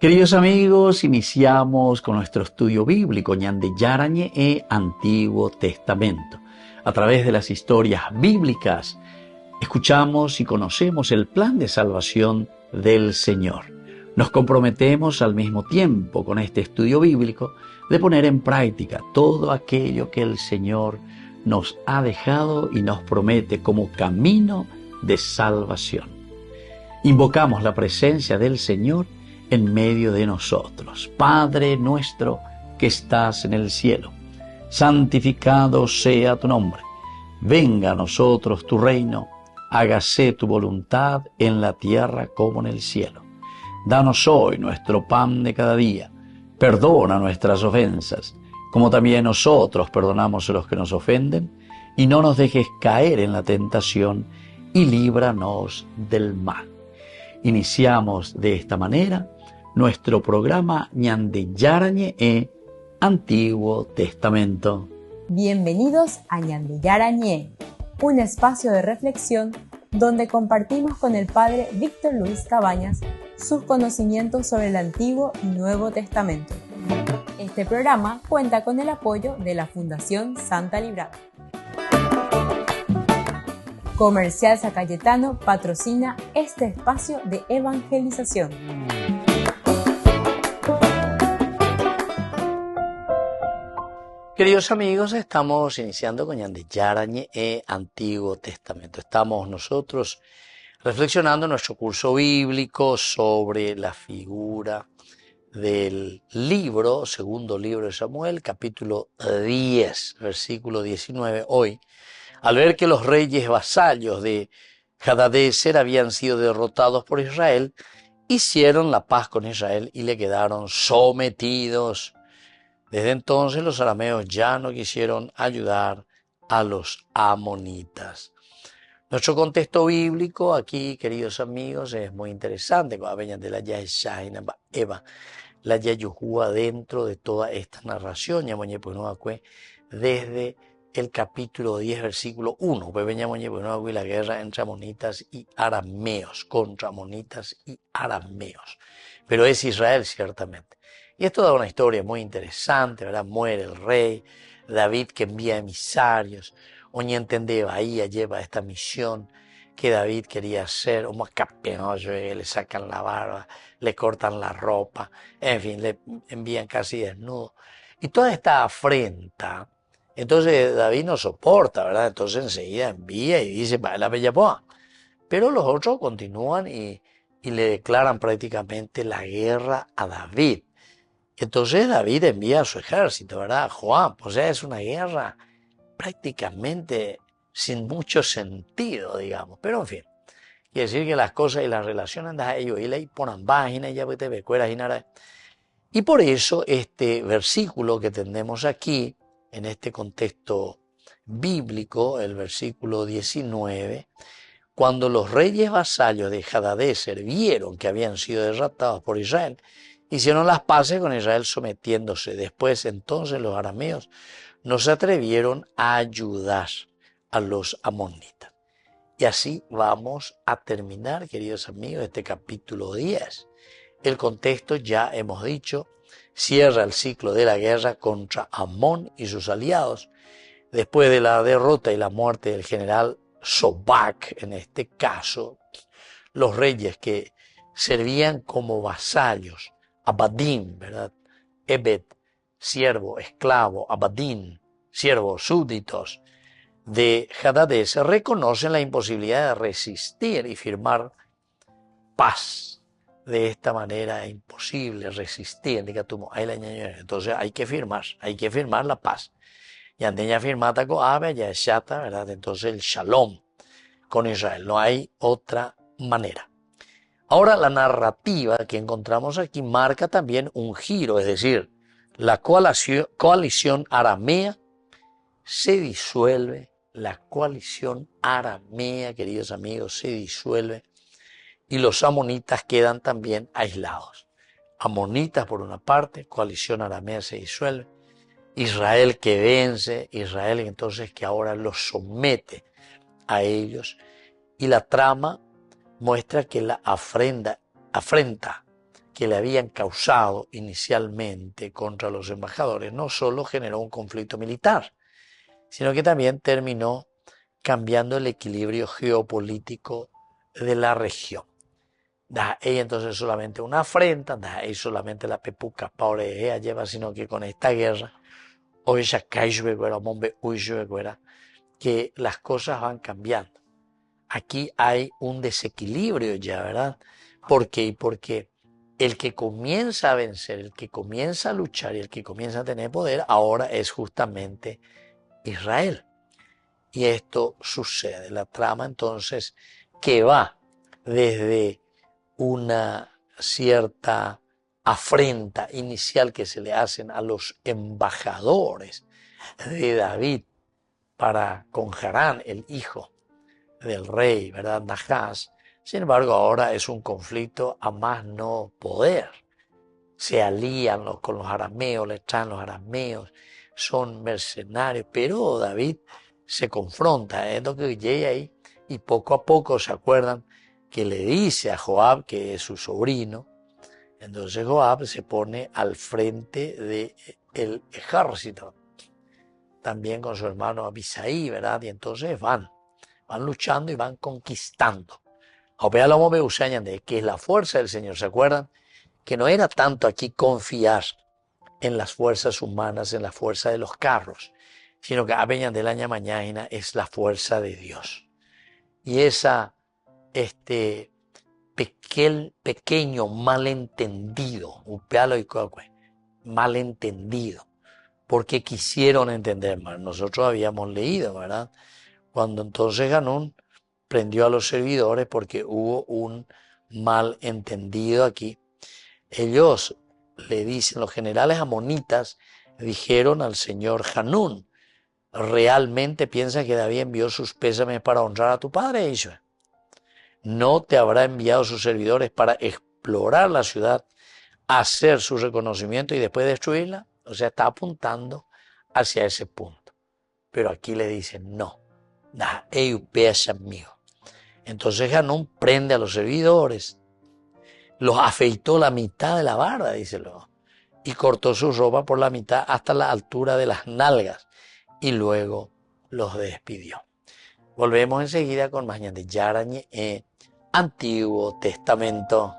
Queridos amigos, iniciamos con nuestro estudio bíblico Ñande Yarañe e Antiguo Testamento. A través de las historias bíblicas, escuchamos y conocemos el plan de salvación del Señor. Nos comprometemos al mismo tiempo con este estudio bíblico de poner en práctica todo aquello que el Señor nos ha dejado y nos promete como camino de salvación. Invocamos la presencia del Señor en medio de nosotros. Padre nuestro que estás en el cielo, santificado sea tu nombre. Venga a nosotros tu reino, hágase tu voluntad en la tierra como en el cielo. Danos hoy nuestro pan de cada día. Perdona nuestras ofensas, como también nosotros perdonamos a los que nos ofenden, y no nos dejes caer en la tentación, y líbranos del mal. Iniciamos de esta manera nuestro programa Ñande Yarañe e Antiguo Testamento. Bienvenidos a Ñande Yarañe, un espacio de reflexión donde compartimos con el Padre Víctor Luis Cabañas sus conocimientos sobre el Antiguo y Nuevo Testamento. Este programa cuenta con el apoyo de la Fundación Santa Librada. Comercial San Cayetano patrocina este espacio de evangelización. Queridos amigos, estamos iniciando con Ñande Yarañe e Antiguo Testamento. Estamos nosotros reflexionando en nuestro curso bíblico sobre la figura del segundo libro de Samuel, capítulo 10, versículo 19. Hoy, al ver que los reyes vasallos de Hadadezer habían sido derrotados por Israel, hicieron la paz con Israel y le quedaron sometidos. Desde entonces los arameos ya no quisieron ayudar a los amonitas. Nuestro contexto bíblico aquí, queridos amigos, es muy interesante. La Yayuhua dentro de toda esta narración, desde el capítulo 10, versículo 1, la guerra entre amonitas y arameos, contra amonitas y arameos. Pero es Israel ciertamente. Y es toda una historia muy interesante, ¿verdad? Muere el rey, David que envía emisarios, Oñentende Bahía lleva esta misión que David quería hacer, le sacan la barba, le cortan la ropa, en fin, le envían casi desnudo. Y toda esta afrenta, entonces David no soporta, ¿verdad? Entonces enseguida envía y dice, va la Bellapoa. Pero los otros continúan y le declaran prácticamente la guerra a David. Entonces David envía a su ejército, ¿verdad? Joab, o sea, es una guerra prácticamente sin mucho sentido, digamos. Pero en fin, quiere decir que las cosas y las relaciones de ellos y le ponen páginas y ya te vecueras y nada. Y por eso este versículo que tenemos aquí, en este contexto bíblico, el versículo 19, cuando los reyes vasallos de Hadadezer vieron que habían sido derrotados por Israel, hicieron las paces con Israel sometiéndose. Después, entonces, los arameos no se atrevieron a ayudar a los amonitas. Y así vamos a terminar, queridos amigos, este capítulo 10. El contexto, ya hemos dicho, cierra el ciclo de la guerra contra Amón y sus aliados. Después de la derrota y la muerte del general Sobak, en este caso, los reyes que servían como vasallos, Abadim, ¿verdad? Ebed, siervo, esclavo, Abadim, siervos, súbditos de Hadadezer, reconocen la imposibilidad de resistir y firmar paz. De esta manera es imposible resistir. Entonces hay que firmar la paz. Y anteña firmata con Abe, ya es Shata, ¿verdad? Entonces el Shalom con Israel. No hay otra manera. Ahora la narrativa que encontramos aquí marca también un giro, es decir, la coalición aramea se disuelve, la coalición aramea, queridos amigos, se disuelve y los amonitas quedan también aislados. Amonitas por una parte, coalición aramea se disuelve, Israel que vence, Israel entonces que ahora los somete a ellos y la trama muestra que la afrenta que le habían causado inicialmente contra los embajadores no solo generó un conflicto militar, sino que también terminó cambiando el equilibrio geopolítico de la región. Da ella entonces solamente una afrenta, da ella solamente la pepuca pobre ella lleva, sino que con esta guerra, hoy ya que las cosas van cambiando. Aquí hay un desequilibrio ya, ¿verdad? ¿Por qué? Porque el que comienza a vencer, el que comienza a luchar y el que comienza a tener poder ahora es justamente Israel. Y esto sucede. La trama entonces que va desde una cierta afrenta inicial que se le hacen a los embajadores de David para con Harán, el hijo del rey, ¿verdad? Nahás. Sin embargo, ahora es un conflicto a más no poder. Se alían con los arameos, le traen los arameos, son mercenarios, pero David se confronta, es lo que llega ahí, y poco a poco se acuerdan que le dice a Joab, que es su sobrino. Entonces Joab se pone al frente del ejército, también con su hermano Abisai, ¿verdad? Y entonces van luchando y van conquistando. Que es la fuerza del Señor, ¿se acuerdan? Que no era tanto aquí confiar en las fuerzas humanas, en la fuerza de los carros, sino que a de la mañana es la fuerza de Dios. Y esa pequeño malentendido, malentendido, porque quisieron entender mal. Nosotros habíamos leído, ¿verdad? Cuando entonces Hanún prendió a los servidores porque hubo un malentendido aquí. Ellos le dicen, los generales amonitas dijeron al señor Hanún, ¿realmente piensa que David envió sus pésames para honrar a tu padre, Israel? ¿No te habrá enviado sus servidores para explorar la ciudad, hacer su reconocimiento y después destruirla? O sea, está apuntando hacia ese punto. Pero aquí le dicen, no, ellos pesan mío. Entonces Hanún prende a los servidores, los afeitó la mitad de la barba, díselo, y cortó su ropa por la mitad hasta la altura de las nalgas, y luego los despidió. Volvemos enseguida con más de Yarañe, Antiguo Testamento.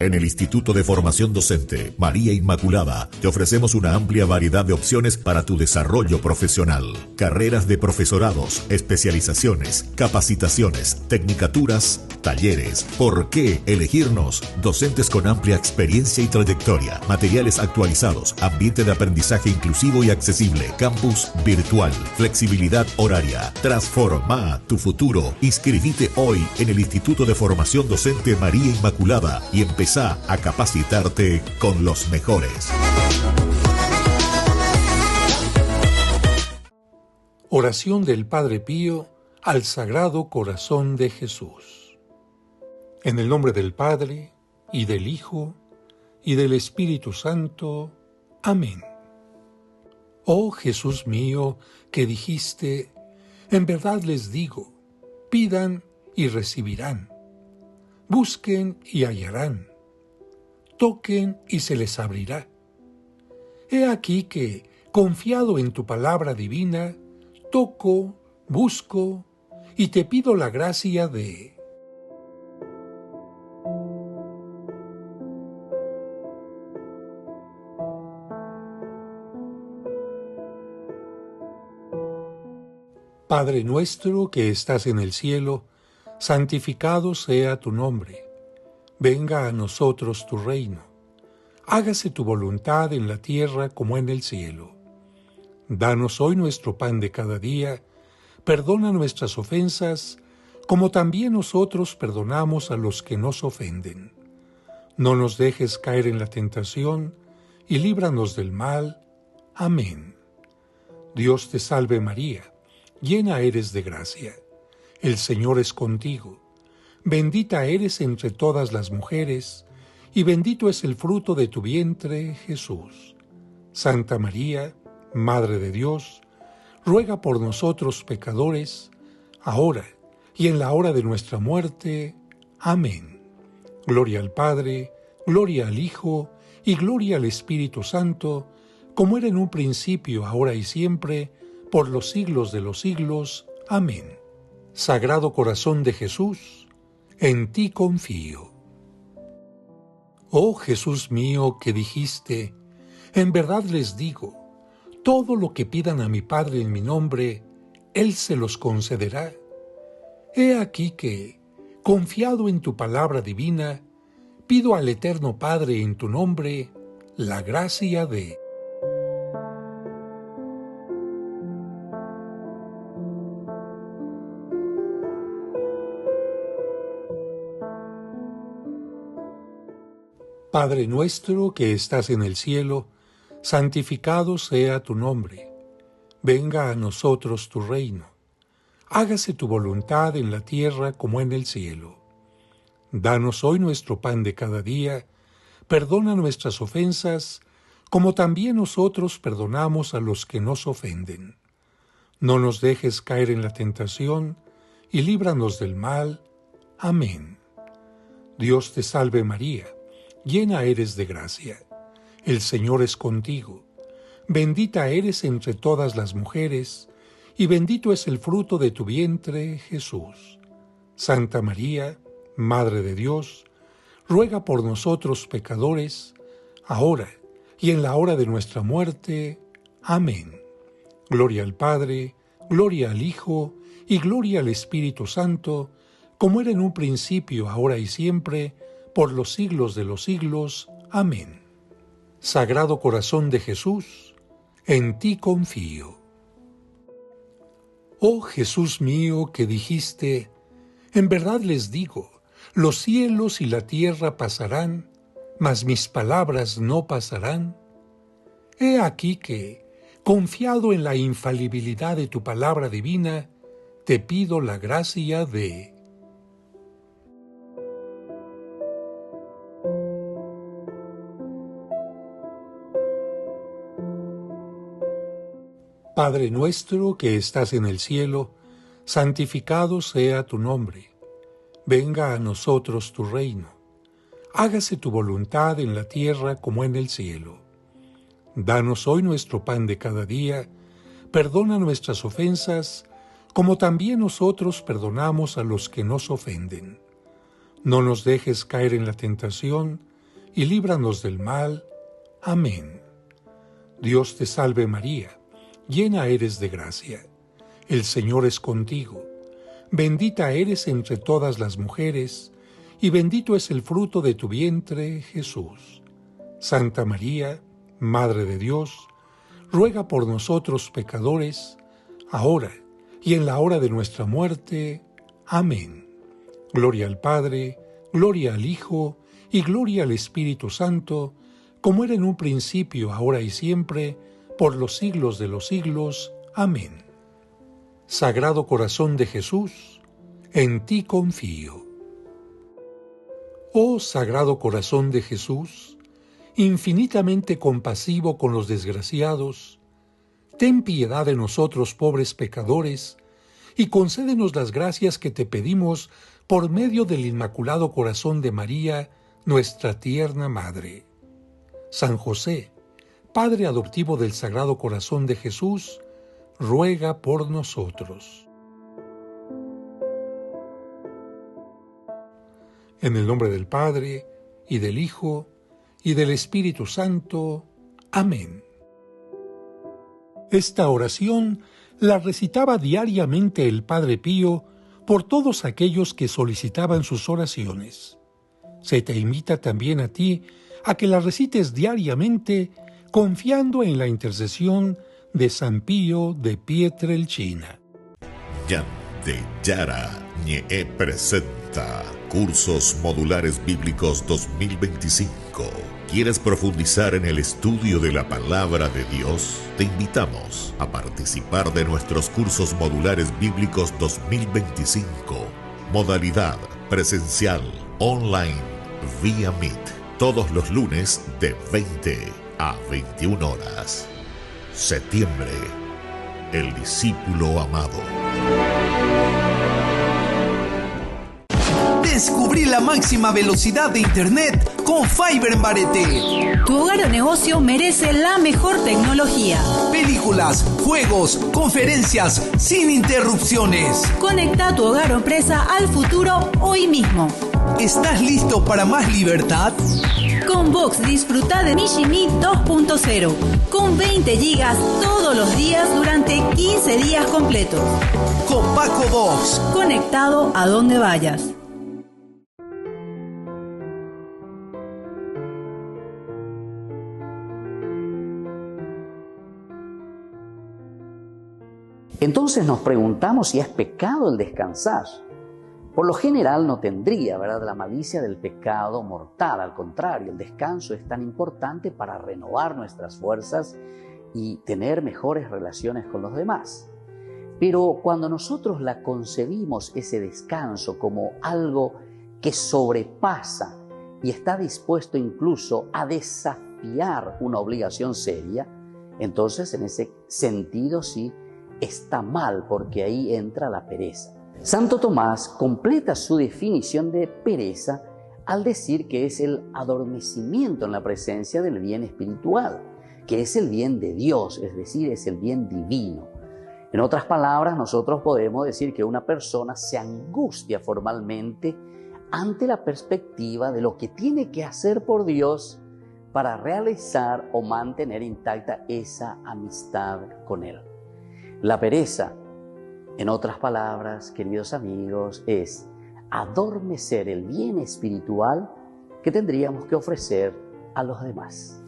En el Instituto de Formación Docente María Inmaculada te ofrecemos una amplia variedad de opciones para tu desarrollo profesional. Carreras de profesorados, especializaciones, capacitaciones, tecnicaturas, talleres. ¿Por qué elegirnos? Docentes con amplia experiencia y trayectoria, materiales actualizados, ambiente de aprendizaje inclusivo y accesible, campus virtual, flexibilidad horaria. Transforma tu futuro. Inscribite hoy en el Instituto de Formación Docente María Inmaculada y empezá a capacitarte con los mejores. Oración del Padre Pío al Sagrado Corazón de Jesús. En el nombre del Padre, y del Hijo, y del Espíritu Santo. Amén. Oh Jesús mío, que dijiste, en verdad les digo, pidan y recibirán, busquen y hallarán, toquen y se les abrirá. He aquí que, confiado en tu palabra divina, toco, busco y te pido la gracia de... Padre nuestro que estás en el cielo, santificado sea tu nombre. Venga a nosotros tu reino. Hágase tu voluntad en la tierra como en el cielo. Danos hoy nuestro pan de cada día, perdona nuestras ofensas, como también nosotros perdonamos a los que nos ofenden. No nos dejes caer en la tentación, y líbranos del mal. Amén. Dios te salve María, llena eres de gracia. El Señor es contigo. Bendita eres entre todas las mujeres, y bendito es el fruto de tu vientre, Jesús. Santa María, Madre de Dios, ruega por nosotros pecadores, ahora y en la hora de nuestra muerte. Amén. Gloria al Padre, gloria al Hijo, y gloria al Espíritu Santo, como era en un principio, ahora y siempre, por los siglos de los siglos. Amén. Sagrado Corazón de Jesús, en ti confío. Oh Jesús mío, que dijiste, en verdad les digo, todo lo que pidan a mi Padre en mi nombre, Él se los concederá. He aquí que, confiado en tu palabra divina, pido al Eterno Padre en tu nombre la gracia de... Padre nuestro que estás en el cielo, santificado sea tu nombre. Venga a nosotros tu reino. Hágase tu voluntad en la tierra como en el cielo. Danos hoy nuestro pan de cada día. Perdona nuestras ofensas, como también nosotros perdonamos a los que nos ofenden. No nos dejes caer en la tentación, y líbranos del mal. Amén. Dios te salve María, llena eres de gracia. El Señor es contigo. Bendita eres entre todas las mujeres, y bendito es el fruto de tu vientre, Jesús. Santa María, Madre de Dios, ruega por nosotros pecadores, ahora y en la hora de nuestra muerte. Amén. Gloria al Padre, gloria al Hijo, y gloria al Espíritu Santo, como era en un principio, ahora y siempre, por los siglos de los siglos. Amén. Sagrado Corazón de Jesús, en ti confío. Oh Jesús mío, que dijiste, en verdad les digo, los cielos y la tierra pasarán, mas mis palabras no pasarán. He aquí que, confiado en la infalibilidad de tu palabra divina, te pido la gracia de... Padre nuestro que estás en el cielo, santificado sea tu nombre. Venga a nosotros tu reino. Hágase tu voluntad en la tierra como en el cielo. Danos hoy nuestro pan de cada día. Perdona nuestras ofensas, como también nosotros perdonamos a los que nos ofenden. No nos dejes caer en la tentación, y líbranos del mal. Amén. Dios te salve María, llena eres de gracia. El Señor es contigo. Bendita eres entre todas las mujeres, y bendito es el fruto de tu vientre, Jesús. Santa María, Madre de Dios, ruega por nosotros pecadores, ahora y en la hora de nuestra muerte. Amén. Gloria al Padre, gloria al Hijo, y gloria al Espíritu Santo, como era en un principio, ahora y siempre, por los siglos de los siglos. Amén. Sagrado Corazón de Jesús, en ti confío. Oh Sagrado Corazón de Jesús, infinitamente compasivo con los desgraciados, ten piedad de nosotros pobres pecadores, y concédenos las gracias que te pedimos por medio del Inmaculado Corazón de María, nuestra tierna Madre. San José, Padre adoptivo del Sagrado Corazón de Jesús, ruega por nosotros. En el nombre del Padre, y del Hijo, y del Espíritu Santo. Amén. Esta oración la recitaba diariamente el Padre Pío por todos aquellos que solicitaban sus oraciones. Se te invita también a ti a que la recites diariamente, confiando en la intercesión de San Pío de Pietrelcina. Ñandeyara Ñe'e presenta Cursos Modulares Bíblicos 2025. ¿Quieres profundizar en el estudio de la Palabra de Dios? Te invitamos a participar de nuestros Cursos Modulares Bíblicos 2025. Modalidad presencial, online, vía Meet. Todos los lunes de 20 a 21 horas. Septiembre. El discípulo amado. Descubrí la máxima velocidad de Internet con Fiber en Barete. Tu hogar o negocio merece la mejor tecnología. Películas, juegos, conferencias, sin interrupciones. Conecta tu hogar o empresa al futuro hoy mismo. ¿Estás listo para más libertad? Con Vox disfruta de Mishimi 2.0 con 20 gigas todos los días durante 15 días completos. Con Paco Vox. Conectado a donde vayas. Entonces nos preguntamos si es pecado el descansar. Por lo general no tendría, ¿verdad?, la malicia del pecado mortal. Al contrario, el descanso es tan importante para renovar nuestras fuerzas y tener mejores relaciones con los demás. Pero cuando nosotros la concebimos ese descanso como algo que sobrepasa y está dispuesto incluso a desafiar una obligación seria, entonces en ese sentido sí está mal, porque ahí entra la pereza. Santo Tomás completa su definición de pereza al decir que es el adormecimiento en la presencia del bien espiritual, que es el bien de Dios, es decir, es el bien divino. En otras palabras, nosotros podemos decir que una persona se angustia formalmente ante la perspectiva de lo que tiene que hacer por Dios para realizar o mantener intacta esa amistad con Él. La pereza, en otras palabras, queridos amigos, es adormecer el bien espiritual que tendríamos que ofrecer a los demás.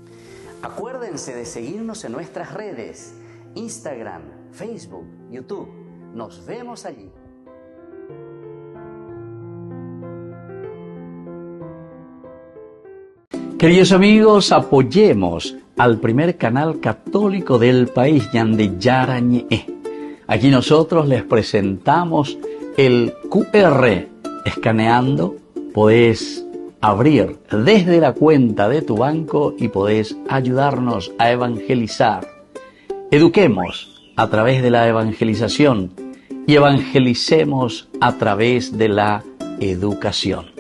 Acuérdense de seguirnos en nuestras redes, Instagram, Facebook, YouTube. Nos vemos allí. Queridos amigos, apoyemos al primer canal católico del país, Ñandeyara Ñe'e. Aquí nosotros les presentamos el QR. Escaneando, podés abrir desde la cuenta de tu banco y podés ayudarnos a evangelizar. Eduquemos a través de la evangelización y evangelicemos a través de la educación.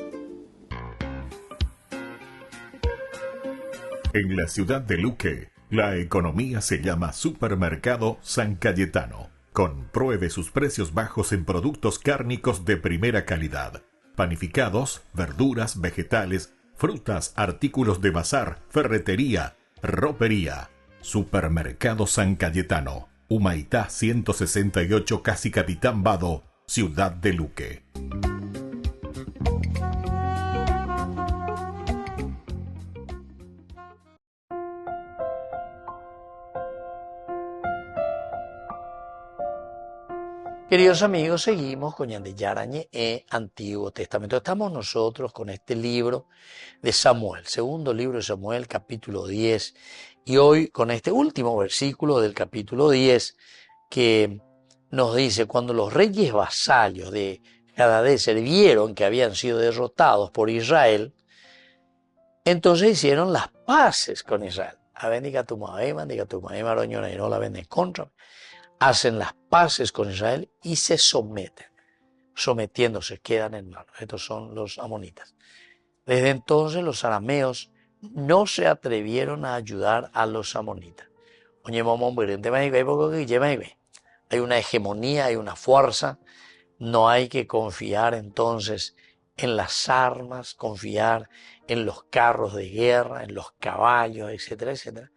En la ciudad de Luque, la economía se llama Supermercado San Cayetano. Compruebe sus precios bajos en productos cárnicos de primera calidad. Panificados, verduras, vegetales, frutas, artículos de bazar, ferretería, ropería. Supermercado San Cayetano. Humaitá 168, Casi Capitán Vado, ciudad de Luque. Queridos amigos, seguimos con Ñandeyara Ñe'e, Antiguo Testamento. Estamos nosotros con este libro de Samuel, segundo libro de Samuel, capítulo 10, y hoy con este último versículo del capítulo 10 que nos dice: cuando los reyes vasallos de Hadadezer vieron que habían sido derrotados por Israel, entonces hicieron las paces con Israel. Hacen las paces con Israel y se someten. Sometiéndose, quedan en manos. Estos son los amonitas. Desde entonces los arameos no se atrevieron a ayudar a los amonitas. Hay una hegemonía, hay una fuerza. No hay que confiar entonces en las armas, confiar en los carros de guerra, en los caballos, etcétera, etcétera.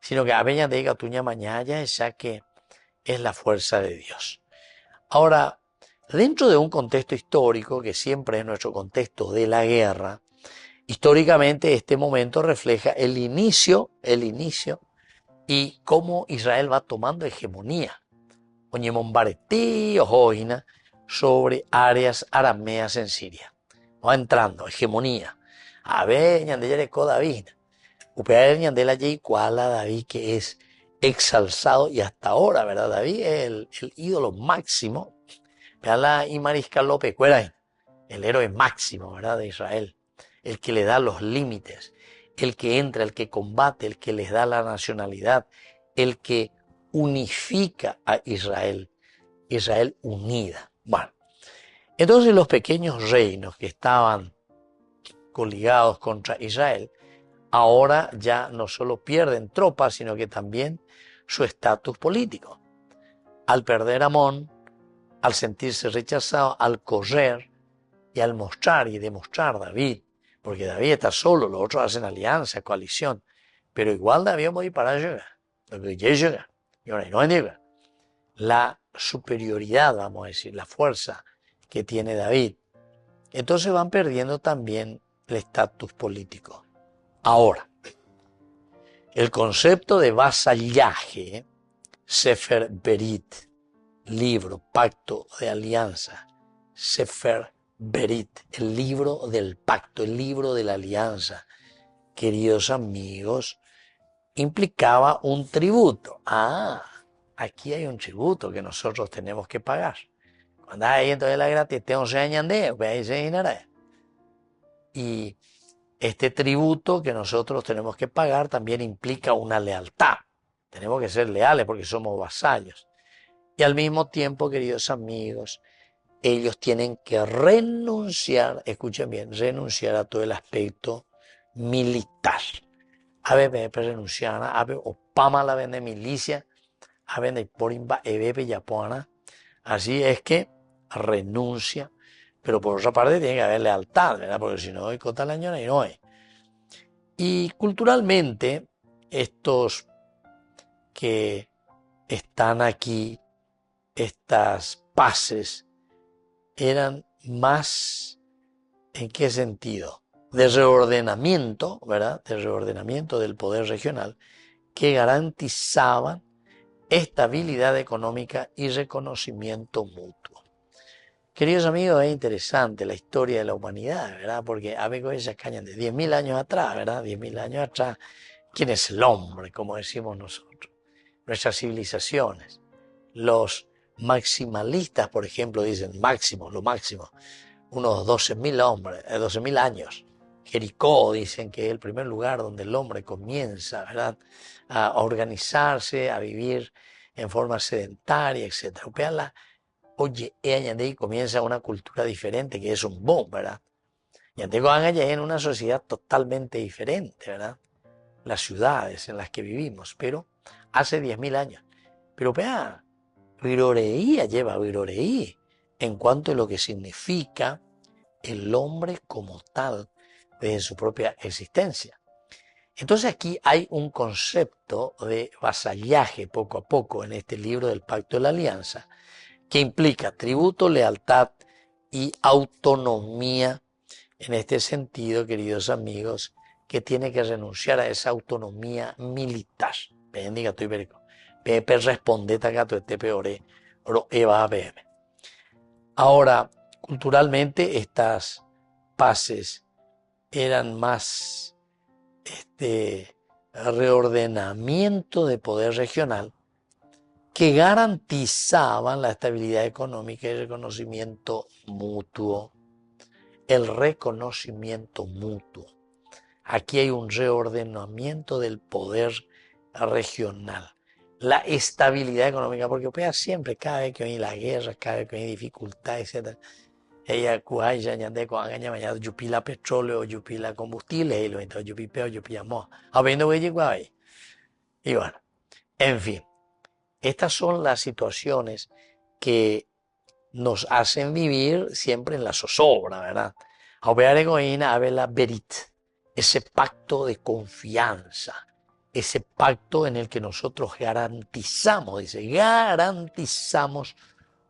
Sino que a veña de Gatuña Mañaya esa que es la fuerza de Dios. Ahora, dentro de un contexto histórico, que siempre es nuestro contexto de la guerra, históricamente este momento refleja el inicio y cómo Israel va tomando hegemonía. Oñemombaretí ojoina sobre áreas arameas en Siria. Va entrando, hegemonía. A ver, ñandeyare ko David. Upea ñandela yei cuala David, que es exalzado y hasta ahora, ¿verdad? David es el ídolo máximo. Veala y Mariscal López Cuera, el héroe máximo, ¿verdad? De Israel. El que le da los límites, el que entra, el que combate, el que les da la nacionalidad, el que unifica a Israel. Israel unida. Bueno, entonces los pequeños reinos que estaban coligados contra Israel, ahora ya no solo pierden tropas, sino que también su estatus político. Al perder Amón, al sentirse rechazado, al correr y al mostrar y demostrar David, porque David está solo, los otros hacen alianza, coalición, pero igual David va a ir para allá, lo que ya llega, y ahora no llega. La superioridad, vamos a decir, la fuerza que tiene David. Entonces van perdiendo también el estatus político. Ahora, el concepto de vasallaje, Sefer Berit, libro, pacto de alianza, Sefer Berit, el libro del pacto, el libro de la alianza, queridos amigos, implicaba un tributo. Aquí hay un tributo que nosotros tenemos que pagar. Cuando hay entonces la gratis, tengo que añadir, y este tributo que nosotros tenemos que pagar también implica una lealtad. Tenemos que ser leales porque somos vasallos. Y al mismo tiempo, queridos amigos, ellos tienen que renunciar, escuchen bien, renunciar a todo el aspecto militar. A ver, renunciar, a ver, opama la vende milicia, a ver, porimba, ebebe, yapona. Así es que renuncia, pero por otra parte tiene que haber lealtad, ¿verdad? Porque si no, hay cota la año y no hay. Y culturalmente, estos que están aquí, estas paces, eran más, ¿en qué sentido? De reordenamiento, ¿verdad? De reordenamiento del poder regional, que garantizaban estabilidad económica y reconocimiento mutuo. Queridos amigos, es interesante la historia de la humanidad, ¿verdad? Porque a veces esas cañas de 10.000 años atrás, ¿verdad? 10.000 años atrás, ¿quién es el hombre? Como decimos nosotros. Nuestras civilizaciones. Los maximalistas, por ejemplo, dicen máximo, lo máximo, unos 12.000 hombres, 12.000 años. Jericó dicen que es el primer lugar donde el hombre comienza, ¿verdad?, a organizarse, a vivir en forma sedentaria, etc. Oye, y comienza una cultura diferente, que es un boom, ¿verdad? Y en una sociedad totalmente diferente, ¿verdad? Las ciudades en las que vivimos, pero hace 10.000 años. Pero vea, viroreía lleva viroreí en cuanto a lo que significa el hombre como tal desde su propia existencia. Entonces aquí hay un concepto de vasallaje poco a poco en este libro del Pacto de la Alianza, que implica tributo, lealtad y autonomía. En este sentido, queridos amigos, que tiene que renunciar a esa autonomía militar. Bendiga tu ibérico. Pepe respondete acá tu este peore, oro eva bm. Ahora, culturalmente estas paces eran más reordenamiento de poder regional que garantizaban la estabilidad económica y el reconocimiento mutuo. El reconocimiento mutuo. Aquí hay un reordenamiento del poder regional. La estabilidad económica, porque siempre, cada vez que hay la guerra, cada vez que hay dificultad, etc., ella cuaya ñande con agaña mañana yupila petróleo, yupila combustible, y lo entonces yupipeo, yupillamos. Habiendo que llegó ahí. Y bueno, en fin, estas son las situaciones que nos hacen vivir siempre en la zozobra, ¿verdad? A ver la berit, ese pacto de confianza, ese pacto en el que nosotros garantizamos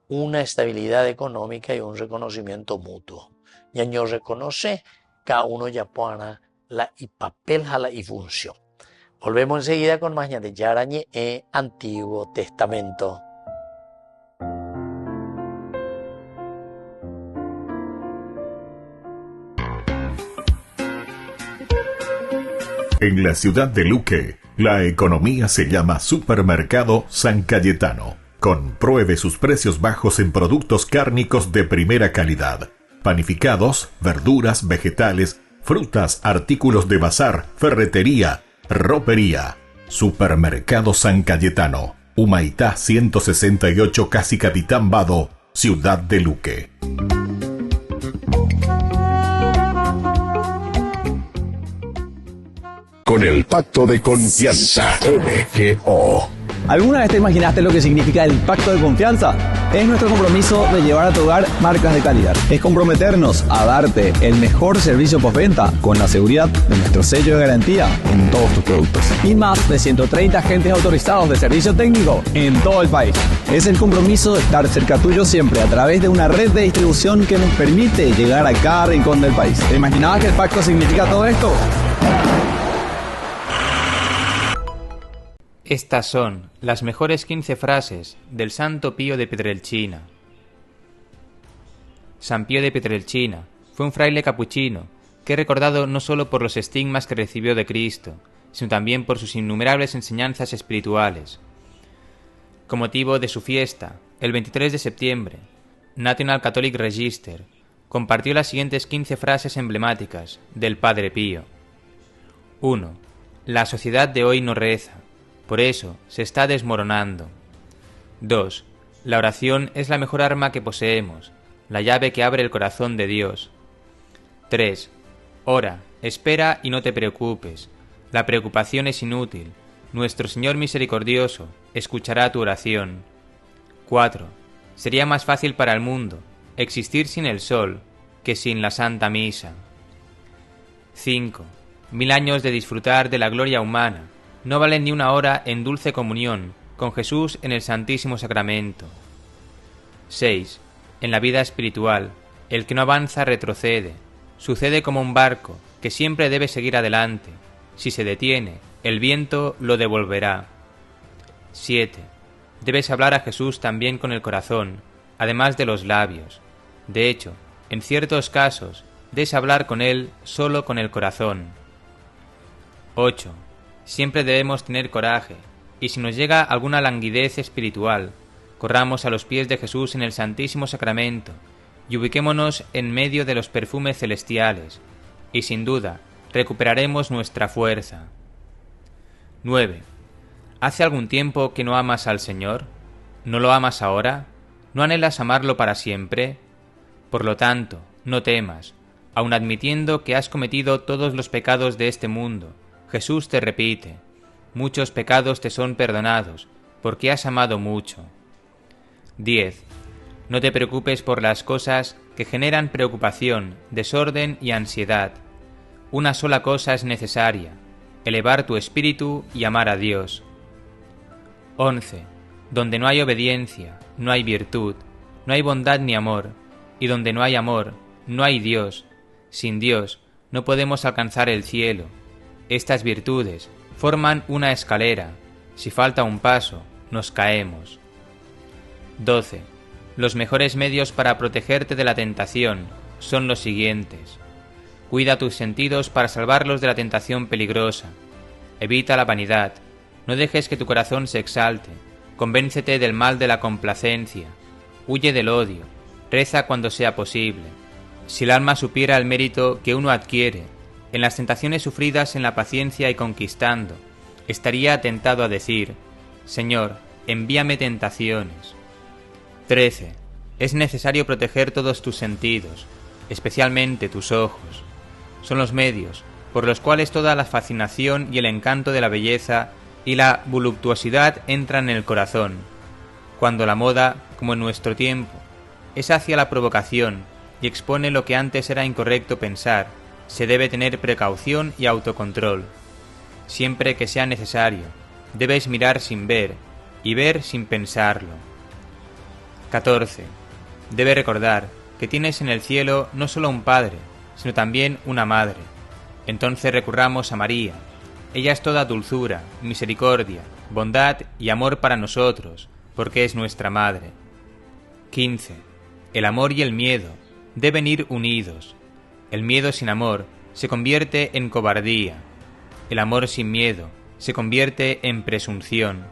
una estabilidad económica y un reconocimiento mutuo. Ñaño reconoce, cada uno ya pone la y papel jala y función. Volvemos enseguida con más de Yarañe Antiguo Testamento. En la ciudad de Luque, la economía se llama Supermercado San Cayetano. Compruebe sus precios bajos en productos cárnicos de primera calidad. Panificados, verduras, vegetales, frutas, artículos de bazar, ferretería, ropería. Supermercado San Cayetano. Humaitá 168, Casi Capitán Vado, ciudad de Luque. Con el pacto de confianza, MGO. ¿Alguna vez te imaginaste lo que significa el pacto de confianza? Es nuestro compromiso de llevar a tu hogar marcas de calidad. Es comprometernos a darte el mejor servicio postventa con la seguridad de nuestro sello de garantía en todos tus productos. Y más de 130 agentes autorizados de servicio técnico en todo el país. Es el compromiso de estar cerca tuyo siempre a través de una red de distribución que nos permite llegar a cada rincón del país. ¿Te imaginabas que el pacto significa todo esto? Estas son las mejores 15 frases del Santo Pío de Pietrelcina. San Pío de Pietrelcina fue un fraile capuchino que es recordado no solo por los estigmas que recibió de Cristo, sino también por sus innumerables enseñanzas espirituales. Con motivo de su fiesta, el 23 de septiembre, National Catholic Register compartió las siguientes 15 frases emblemáticas del Padre Pío. 1. La sociedad de hoy no reza. Por eso se está desmoronando. 2. La oración es la mejor arma que poseemos, la llave que abre el corazón de Dios. 3. Ora, espera y no te preocupes. La preocupación es inútil. Nuestro Señor misericordioso escuchará tu oración. 4. Sería más fácil para el mundo existir sin el sol que sin la Santa Misa. 5. 1000 años de disfrutar de la gloria humana no valen ni una hora en dulce comunión con Jesús en el Santísimo Sacramento. 6. En la vida espiritual, el que no avanza retrocede. Sucede como un barco que siempre debe seguir adelante. Si se detiene, el viento lo devolverá. 7. Debes hablar a Jesús también con el corazón, además de los labios. De hecho, en ciertos casos, debes hablar con Él solo con el corazón. 8. Siempre debemos tener coraje, y si nos llega alguna languidez espiritual, corramos a los pies de Jesús en el Santísimo Sacramento y ubiquémonos en medio de los perfumes celestiales, y sin duda recuperaremos nuestra fuerza. 9. ¿Hace algún tiempo que no amas al Señor? ¿No lo amas ahora? ¿No anhelas amarlo para siempre? Por lo tanto, no temas, aun admitiendo que has cometido todos los pecados de este mundo. Jesús te repite, muchos pecados te son perdonados, porque has amado mucho. 10. No te preocupes por las cosas que generan preocupación, desorden y ansiedad. Una sola cosa es necesaria, elevar tu espíritu y amar a Dios. 11. Donde no hay obediencia, no hay virtud, no hay bondad ni amor, y donde no hay amor, no hay Dios. Sin Dios no podemos alcanzar el cielo. Estas virtudes forman una escalera. Si falta un paso, nos caemos. 12. Los mejores medios para protegerte de la tentación son los siguientes. Cuida tus sentidos para salvarlos de la tentación peligrosa. Evita la vanidad. No dejes que tu corazón se exalte. Convéncete del mal de la complacencia. Huye del odio. Reza cuando sea posible. Si el alma supiera el mérito que uno adquiere en las tentaciones sufridas en la paciencia y conquistando, estaría tentado a decir, Señor, envíame tentaciones. 13. Es necesario proteger todos tus sentidos, especialmente tus ojos. Son los medios por los cuales toda la fascinación y el encanto de la belleza y la voluptuosidad entran en el corazón. Cuando la moda, como en nuestro tiempo, es hacia la provocación y expone lo que antes era incorrecto pensar, se debe tener precaución y autocontrol. Siempre que sea necesario, debes mirar sin ver y ver sin pensarlo. 14. Debe recordar que tienes en el cielo no solo un padre, sino también una madre. Entonces recurramos a María, Ella es toda dulzura, misericordia, bondad y amor para nosotros, porque es nuestra madre. 15. El amor y el miedo deben ir unidos. El miedo sin amor se convierte en cobardía. El amor sin miedo se convierte en presunción.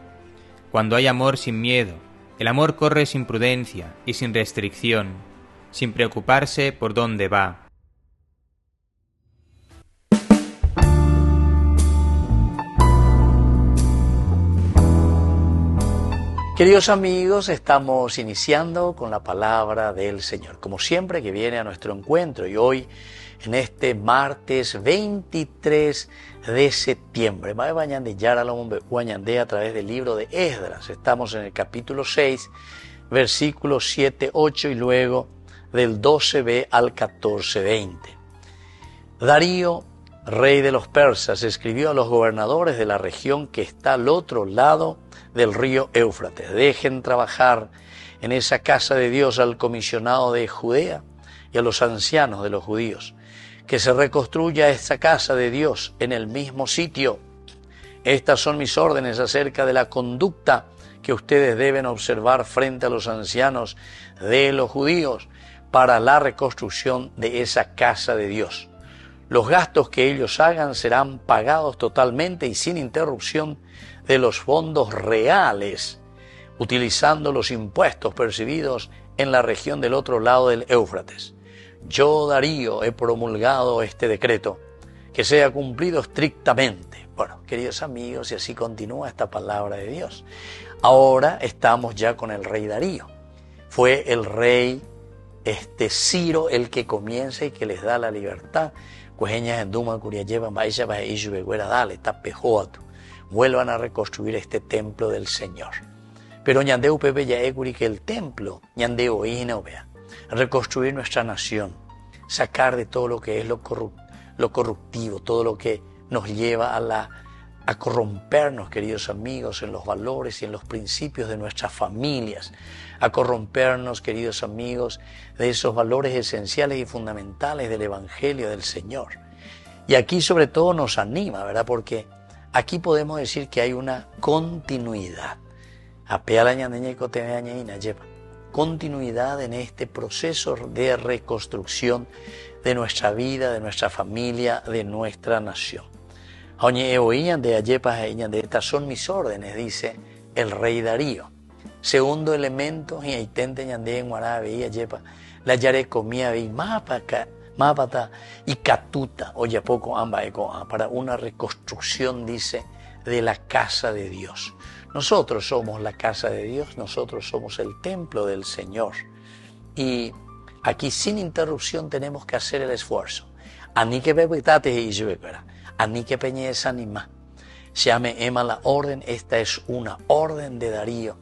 Cuando hay amor sin miedo, el amor corre sin prudencia y sin restricción, sin preocuparse por dónde va. Queridos amigos, estamos iniciando con la palabra del Señor, como siempre que viene a nuestro encuentro, y hoy en este martes 23 de septiembre, a través del libro de Esdras. Estamos en el capítulo 6, versículos 7, 8 y luego del 12b al 14-20. Darío, rey de los persas, escribió a los gobernadores de la región que está al otro lado del río Éufrates: dejen trabajar en esa casa de Dios al comisionado de Judea y a los ancianos de los judíos, que se reconstruya esta casa de Dios en el mismo sitio. Estas son mis órdenes acerca de la conducta que ustedes deben observar frente a los ancianos de los judíos para la reconstrucción de esa casa de Dios. Los gastos que ellos hagan serán pagados totalmente y sin interrupción de los fondos reales, utilizando los impuestos percibidos en la región del otro lado del Éufrates. Yo, Darío, he promulgado este decreto, que sea cumplido estrictamente. Bueno, queridos amigos, y así continúa esta palabra de Dios. Ahora estamos ya con el rey Darío. Fue el rey Ciro el que comienza y que les da la libertad. Vuelvan a reconstruir este templo del Señor. Pero ñandeu pepe ya ecuri que el templo ñandeu vea reconstruir nuestra nación, sacar de todo lo que es lo corruptivo, todo lo que nos lleva a corrompernos, queridos amigos, en los valores y en los principios de nuestras familias, a corrompernos, queridos amigos, de esos valores esenciales y fundamentales del Evangelio del Señor. Y aquí sobre todo nos anima, ¿verdad? Porque aquí podemos decir que hay una continuidad. Continuidad en este proceso de reconstrucción de nuestra vida, de nuestra familia, de nuestra nación. Estas son mis órdenes, dice el rey Darío. Segundo elemento, la yare comía mapata y catuta, oye poco para una reconstrucción, dice, de la casa de Dios. Nosotros somos la casa de Dios, nosotros somos el templo del Señor. Y aquí sin interrupción tenemos que hacer el esfuerzo. Ani que ani que peñes anima. Llame Emma la orden, esta es una orden de Darío.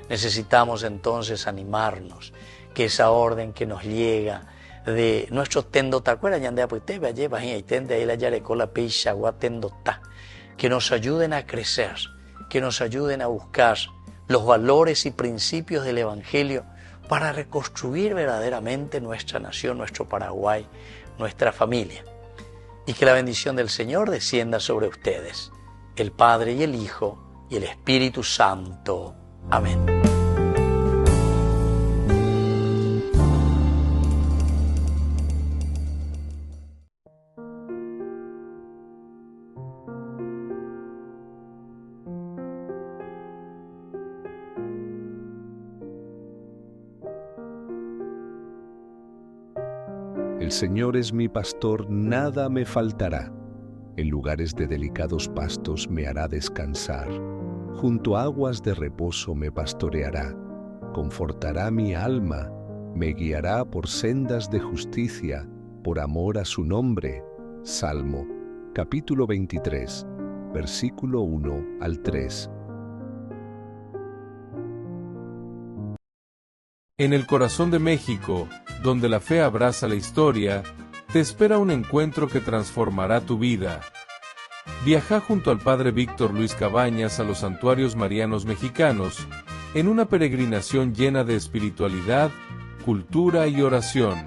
Necesitamos entonces animarnos, que esa orden que nos llega de nuestros tendotacueras, que nos ayuden a crecer, que nos ayuden a buscar los valores y principios del Evangelio para reconstruir verdaderamente nuestra nación, nuestro Paraguay, nuestra familia. Y que la bendición del Señor descienda sobre ustedes, el Padre y el Hijo y el Espíritu Santo. Amén. El Señor es mi pastor, nada me faltará. En lugares de delicados pastos me hará descansar. Junto a aguas de reposo me pastoreará. Confortará mi alma, me guiará por sendas de justicia, por amor a su nombre. Salmo, capítulo 23, versículo 1 al 3. En el corazón de México, donde la fe abraza la historia, te espera un encuentro que transformará tu vida. Viaja junto al Padre Víctor Luis Cabañas a los santuarios marianos mexicanos, en una peregrinación llena de espiritualidad, cultura y oración.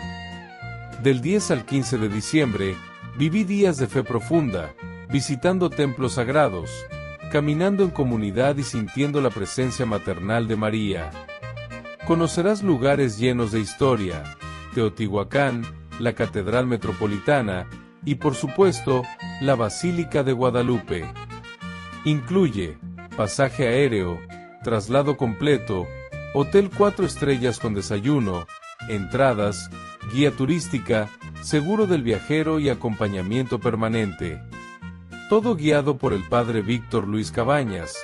Del 10 al 15 de diciembre, viví días de fe profunda, visitando templos sagrados, caminando en comunidad y sintiendo la presencia maternal de María. Conocerás lugares llenos de historia, Teotihuacán, la Catedral Metropolitana y, por supuesto, la Basílica de Guadalupe. Incluye pasaje aéreo, traslado completo, hotel 4 estrellas con desayuno, entradas, guía turística, seguro del viajero y acompañamiento permanente. Todo guiado por el Padre Víctor Luis Cabañas,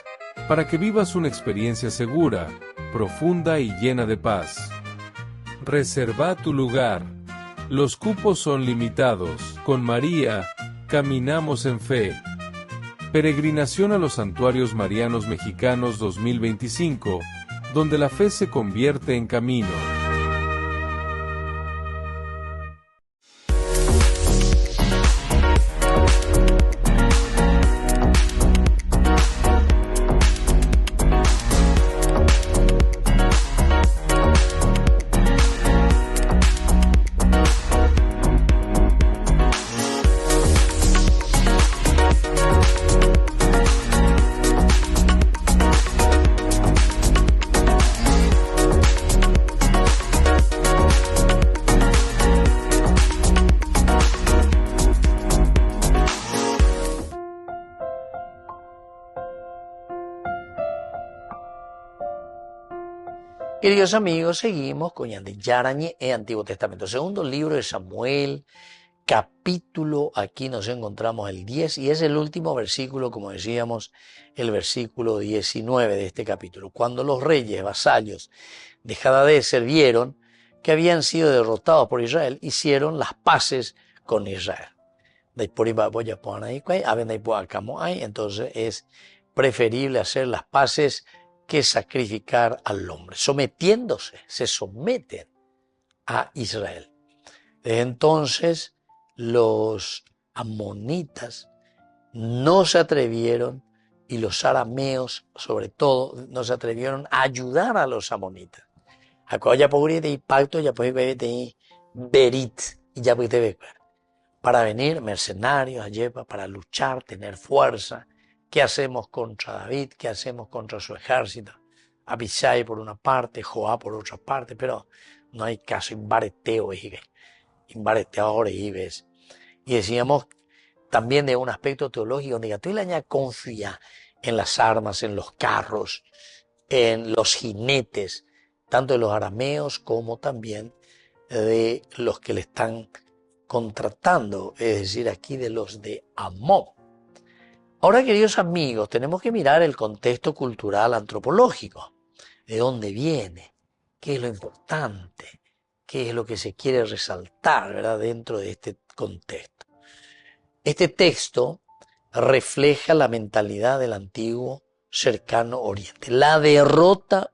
para que vivas una experiencia segura, profunda y llena de paz. Reserva tu lugar. Los cupos son limitados. Con María, caminamos en fe. Peregrinación a los Santuarios Marianos Mexicanos 2025, donde la fe se convierte en camino. Queridos amigos, seguimos con Yarañé en Antiguo Testamento. Segundo libro de Samuel, capítulo, aquí nos encontramos el 10 y es el último versículo, como decíamos, el versículo 19 de este capítulo. Cuando los reyes vasallos de Hadadezer vieron que habían sido derrotados por Israel, hicieron las paces con Israel. Entonces es preferible hacer las paces que sacrificar al hombre, sometiéndose, se someten a Israel. Desde entonces los amonitas no se atrevieron, y los arameos sobre todo, no se atrevieron a ayudar a los amonitas. Acá podría pacto, ya puede tener berit, y ya puede ver, para venir mercenarios a para luchar, tener fuerza. ¿Qué hacemos contra David? ¿Qué hacemos contra su ejército? Abisai por una parte, Joab por otra parte, pero no hay caso, imbareteo, ahora y ves. Y decíamos también de un aspecto teológico, donde tú le confía en las armas, en los carros, en los jinetes, tanto de los arameos como también de los que le están contratando, es decir, aquí de los de Amón. Ahora, queridos amigos, tenemos que mirar el contexto cultural antropológico. ¿De dónde viene? ¿Qué es lo importante? ¿Qué es lo que se quiere resaltar, ¿verdad?, dentro de este contexto? Este texto refleja la mentalidad del antiguo cercano Oriente. La derrota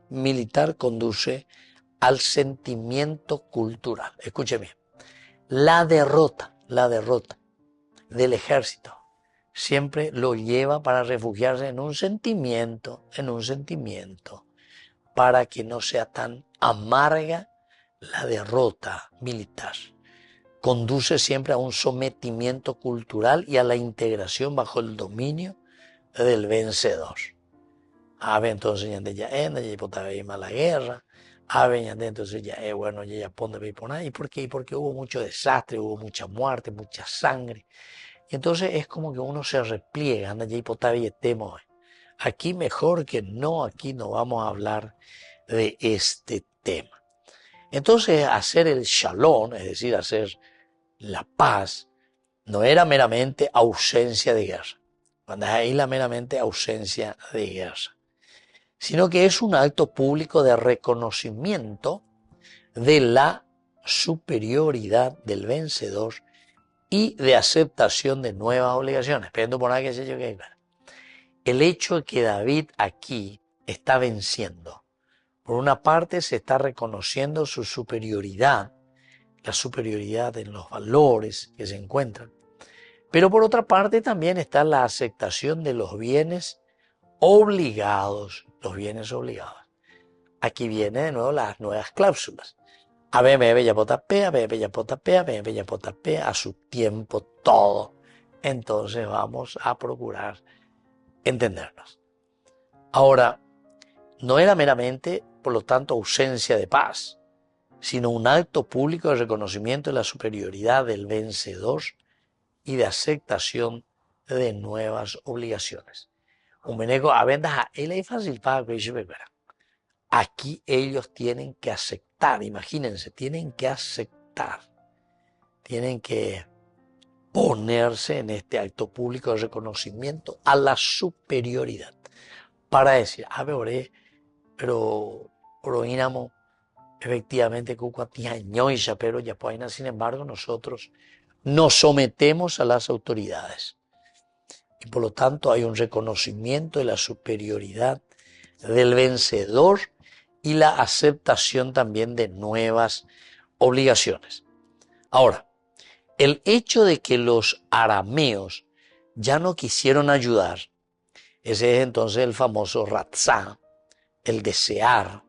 militar conduce al sentimiento cultural. Escuchen bien. La derrota del ejército siempre lo lleva para refugiarse en un sentimiento, para que no sea tan amarga la derrota militar. Conduce siempre a un sometimiento cultural y a la integración bajo el dominio del vencedor. Entonces ya la guerra, entonces ya bueno, ya ponte por ahí. ¿Por qué? Porque hubo mucho desastre, hubo mucha muerte, mucha sangre. Y entonces es como que uno se repliega, aquí mejor que no, aquí no vamos a hablar de este tema. Entonces hacer el shalom, es decir, hacer la paz, no era meramente ausencia de guerra, cuando es ahí la meramente ausencia de guerra, sino que es un acto público de reconocimiento de la superioridad del vencedor y de aceptación de nuevas obligaciones. El hecho de que David aquí está venciendo, por una parte se está reconociendo su superioridad, la superioridad en los valores que se encuentran, pero por otra parte también está la aceptación de los bienes obligados, Aquí vienen de nuevo las nuevas cláusulas. A su tiempo todo entonces vamos a procurar entendernos. Ahora, no era meramente, por lo tanto, ausencia de paz, sino un acto público de reconocimiento de la superioridad del vencedor y de aceptación de nuevas obligaciones. Aquí ellos tienen que aceptar, imagínense, tienen que aceptar, tienen que ponerse en este acto público de reconocimiento a la superioridad, para decir, pero Ínamo, efectivamente, pero ya sin embargo, nosotros nos sometemos a las autoridades. Y por lo tanto hay un reconocimiento de la superioridad del vencedor y la aceptación también de nuevas obligaciones. Ahora, el hecho de que los arameos ya no quisieron ayudar, ese es entonces el famoso ratzá, el desear,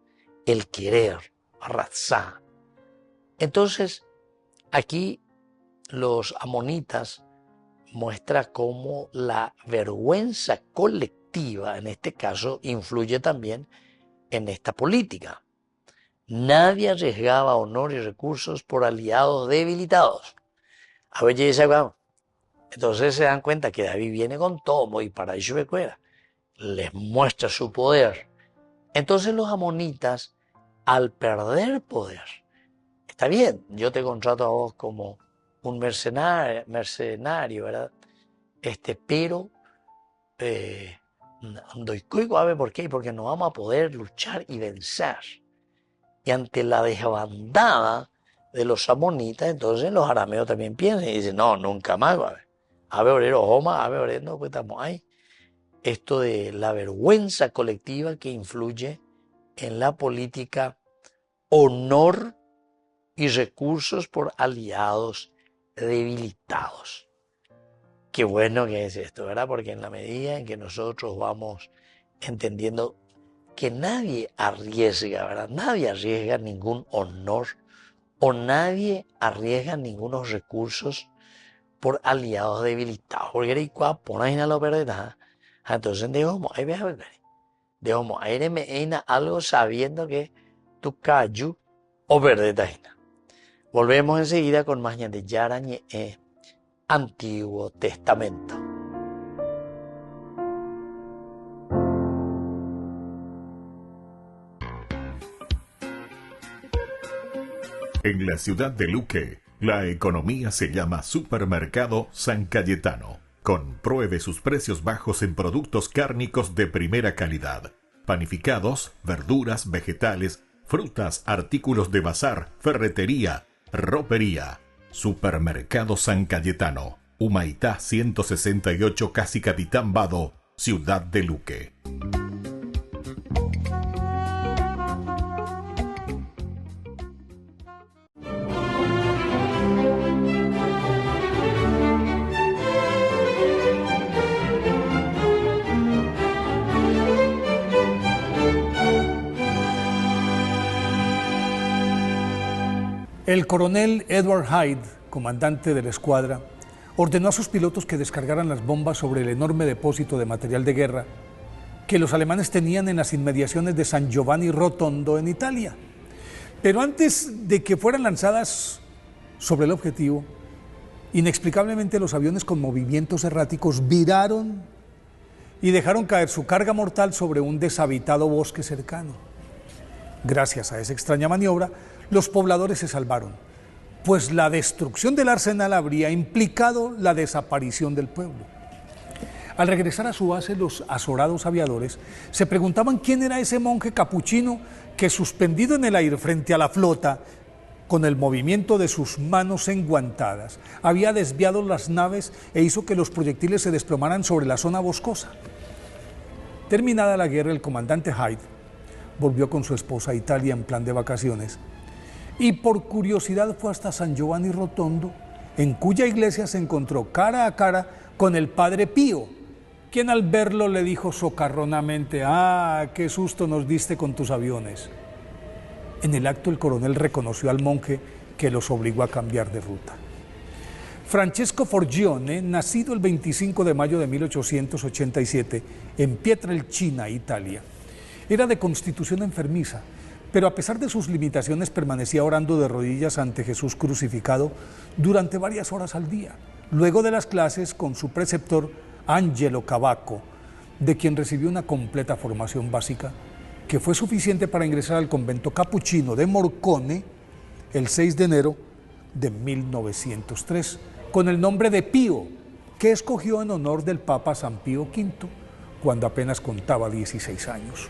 el querer, ratzá. Entonces, aquí los amonitas muestran cómo la vergüenza colectiva, en este caso, influye también en esta política. Nadie arriesgaba honor y recursos por aliados debilitados. Entonces se dan cuenta que David viene con todo y para ello les muestra su poder. Entonces los amonitas, al perder poder, está bien, yo te contrato a vos como un mercenario, ¿verdad? Pero ¿por qué? Porque no vamos a poder luchar y vencer. Y ante la desbandada de los amonitas, entonces los arameos también piensan y dicen, no, nunca más, no, pues estamos ahí. Esto de la vergüenza colectiva que influye en la política, honor y recursos por aliados debilitados. Qué bueno que es esto, ¿verdad? Porque en la medida en que nosotros vamos entendiendo que nadie arriesga, ¿verdad? Nadie arriesga ningún honor o nadie arriesga ningunos recursos por aliados debilitados. Porque era igual, ponen a la verdad. Entonces, algo sabiendo que tu cayu o verdad. Volvemos enseguida con más de Yarañe, Antiguo Testamento. En la ciudad de Luque, la economía se llama Supermercado San Cayetano. Compruebe sus precios bajos en productos cárnicos de primera calidad. Panificados, verduras, vegetales, frutas, artículos de bazar, ferretería, ropería. Supermercado San Cayetano. Humaitá 168, Casi Capitán Vado, ciudad de Luque. El coronel Edward Hyde, comandante de la escuadra, ordenó a sus pilotos que descargaran las bombas sobre el enorme depósito de material de guerra que los alemanes tenían en las inmediaciones de San Giovanni Rotondo en Italia. Pero antes de que fueran lanzadas sobre el objetivo, inexplicablemente los aviones con movimientos erráticos viraron y dejaron caer su carga mortal sobre un deshabitado bosque cercano. Gracias a esa extraña maniobra, los pobladores se salvaron, pues la destrucción del arsenal habría implicado la desaparición del pueblo. Al regresar a su base, los azorados aviadores se preguntaban quién era ese monje capuchino que, suspendido en el aire frente a la flota, con el movimiento de sus manos enguantadas, había desviado las naves e hizo que los proyectiles se desplomaran sobre la zona boscosa. Terminada la guerra, el comandante Hyde volvió con su esposa a Italia en plan de vacaciones y por curiosidad fue hasta San Giovanni Rotondo, en cuya iglesia se encontró cara a cara con el padre Pío, quien al verlo le dijo socarronamente: «Ah, qué susto nos diste con tus aviones». En el acto el coronel reconoció al monje que los obligó a cambiar de ruta. Francesco Forgione, nacido el 25 de mayo de 1887 en Pietrelcina, Italia. Era de constitución enfermiza, pero a pesar de sus limitaciones permanecía orando de rodillas ante Jesús crucificado durante varias horas al día, luego de las clases con su preceptor Angelo Cavacco, de quien recibió una completa formación básica que fue suficiente para ingresar al convento capuchino de Morcone el 6 de enero de 1903, con el nombre de Pío, que escogió en honor del Papa San Pío V, cuando apenas contaba 16 años.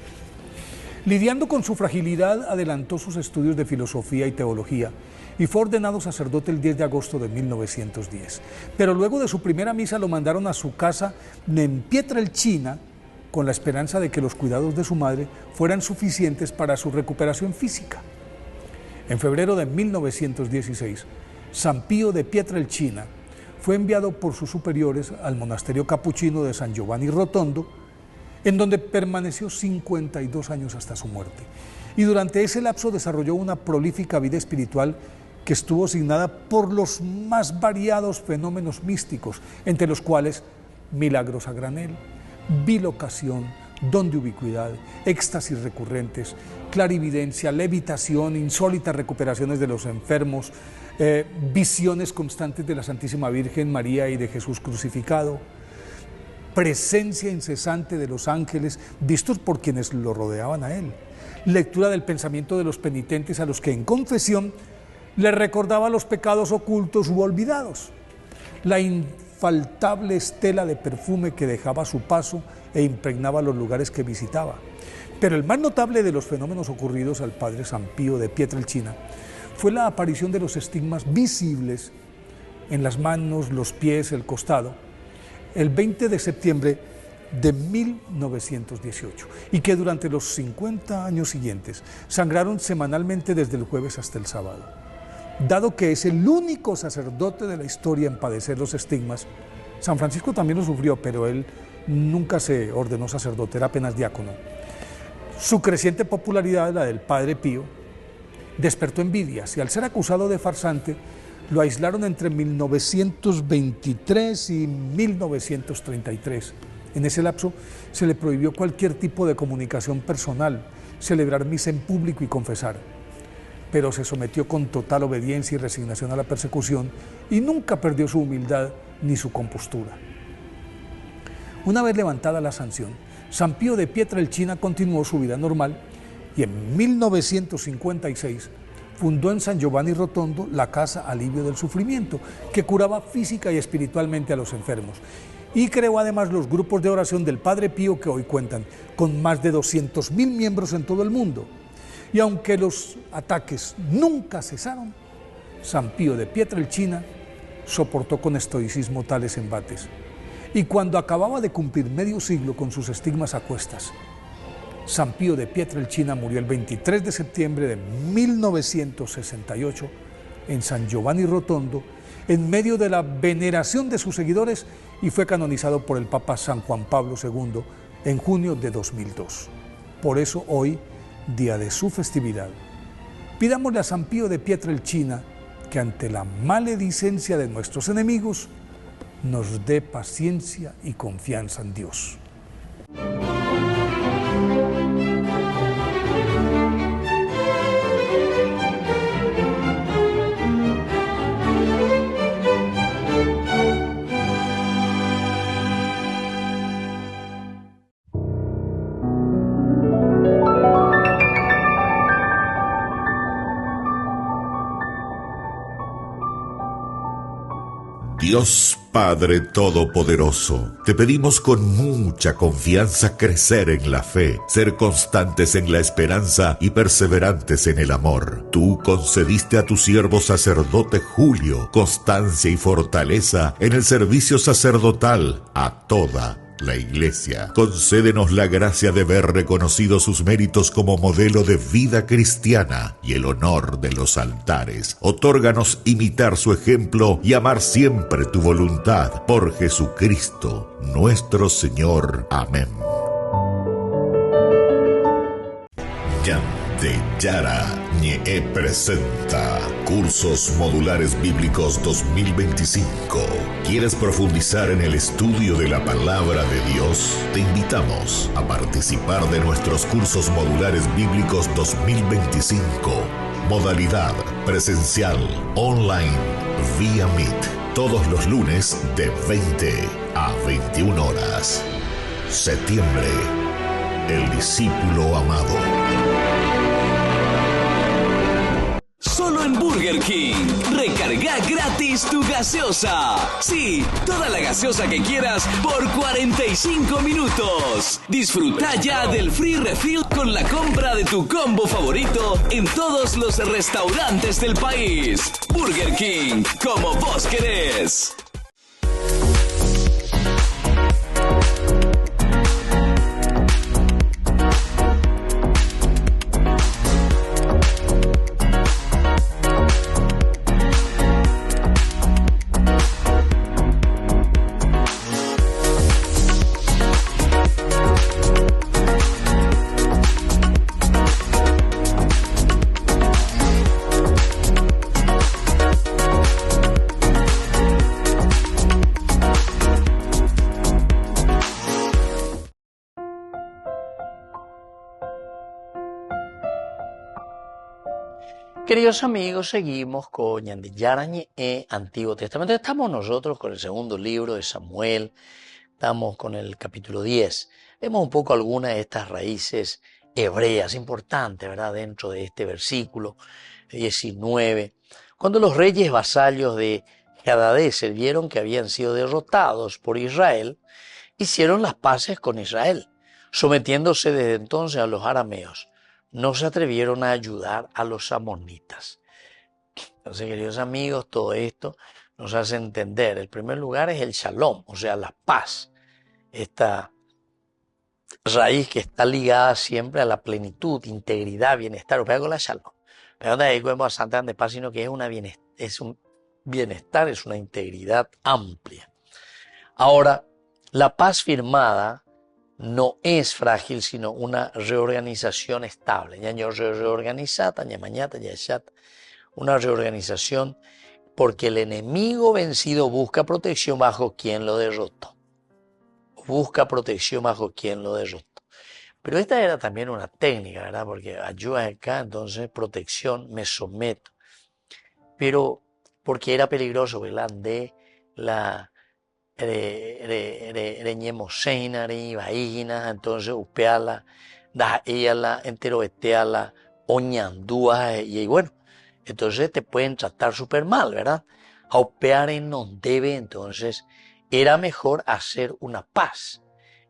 Lidiando con su fragilidad, adelantó sus estudios de filosofía y teología y fue ordenado sacerdote el 10 de agosto de 1910. Pero luego de su primera misa lo mandaron a su casa en Pietrelcina con la esperanza de que los cuidados de su madre fueran suficientes para su recuperación física. En febrero de 1916, San Pío de Pietrelcina fue enviado por sus superiores al monasterio capuchino de San Giovanni Rotondo, en donde permaneció 52 años hasta su muerte. Y durante ese lapso desarrolló una prolífica vida espiritual que estuvo signada por los más variados fenómenos místicos, entre los cuales milagros a granel, bilocación, don de ubicuidad, éxtasis recurrentes, clarividencia, levitación, insólitas recuperaciones de los enfermos, visiones constantes de la Santísima Virgen María y de Jesús crucificado, presencia incesante de los ángeles vistos por quienes lo rodeaban a él, lectura del pensamiento de los penitentes a los que en confesión les recordaba los pecados ocultos u olvidados, la infaltable estela de perfume que dejaba a su paso e impregnaba los lugares que visitaba. Pero el más notable de los fenómenos ocurridos al padre San Pío de Pietrelcina fue la aparición de los estigmas visibles en las manos, los pies, el costado, el 20 de septiembre de 1918, y que durante los 50 años siguientes sangraron semanalmente desde el jueves hasta el sábado. Dado que es el único sacerdote de la historia en padecer los estigmas, San Francisco también lo sufrió, pero él nunca se ordenó sacerdote, era apenas diácono. Su creciente popularidad, la del Padre Pío, despertó envidias y al ser acusado de farsante, lo aislaron entre 1923 y 1933. En ese lapso se le prohibió cualquier tipo de comunicación personal, celebrar misa en público y confesar. Pero se sometió con total obediencia y resignación a la persecución y nunca perdió su humildad ni su compostura. Una vez levantada la sanción, San Pío de Pietrelcina continuó su vida normal y en 1956 fundó en San Giovanni Rotondo la Casa Alivio del Sufrimiento, que curaba física y espiritualmente a los enfermos. Y creó además los grupos de oración del Padre Pío, que hoy cuentan con más de 200.000 miembros en todo el mundo. Y aunque los ataques nunca cesaron, San Pío de Pietrelcina soportó con estoicismo tales embates. Y cuando acababa de cumplir medio siglo con sus estigmas a cuestas, San Pío de Pietrelcina murió el 23 de septiembre de 1968 en San Giovanni Rotondo, en medio de la veneración de sus seguidores, y fue canonizado por el Papa San Juan Pablo II en junio de 2002. Por eso hoy, día de su festividad, pidámosle a San Pío de Pietrelcina que ante la maledicencia de nuestros enemigos nos dé paciencia y confianza en Dios. Dios Padre Todopoderoso, te pedimos con mucha confianza crecer en la fe, ser constantes en la esperanza y perseverantes en el amor. Tú concediste a tu siervo sacerdote Julio constancia y fortaleza en el servicio sacerdotal a toda la Iglesia. Concédenos la gracia de ver reconocidos sus méritos como modelo de vida cristiana y el honor de los altares. Otórganos imitar su ejemplo y amar siempre tu voluntad. Por Jesucristo, nuestro Señor. Amén. Jam de Yarañe presenta Cursos Modulares Bíblicos 2025. ¿Quieres profundizar en el estudio de la palabra de Dios? Te invitamos a participar de nuestros Cursos Modulares Bíblicos 2025. Modalidad presencial, online, vía Meet. Todos los lunes de 20 a 21 horas. Septiembre. El discípulo amado. Solo en Burger King. Recarga gratis tu gaseosa. Sí, toda la gaseosa que quieras por 45 minutos. Disfruta ya del free refill con la compra de tu combo favorito en todos los restaurantes del país. Burger King, como vos querés. Queridos amigos, seguimos con Yarañe, Antiguo Testamento. Estamos nosotros con el segundo libro de Samuel, estamos con el capítulo 10. Vemos un poco algunas de estas raíces hebreas importantes, ¿verdad? Dentro de este versículo 19. Cuando los reyes vasallos de Hadadezer vieron que habían sido derrotados por Israel, hicieron las paces con Israel, sometiéndose desde entonces a los arameos. No se atrevieron a ayudar a los amonitas. Entonces, queridos amigos, todo esto nos hace entender. El primer lugar es el shalom, o sea, la paz. Esta raíz que está ligada siempre a la plenitud, integridad, bienestar. O con la shalom. Pero no es bastante de paz, sino que es un bienestar, es una integridad amplia. Ahora, la paz firmada no es frágil, sino una reorganización estable. Una reorganización porque el enemigo vencido busca protección bajo quien lo derrotó. Busca protección bajo quien lo derrotó. Pero esta era también una técnica, ¿verdad? Porque ayuda acá, entonces protección, me someto. Pero porque era peligroso, ¿verdad? De la entonces upeala, da ella entero eteala, oñandúa, y bueno, entonces te pueden tratar súper mal, ¿verdad? A upear en no debe, entonces era mejor hacer una paz,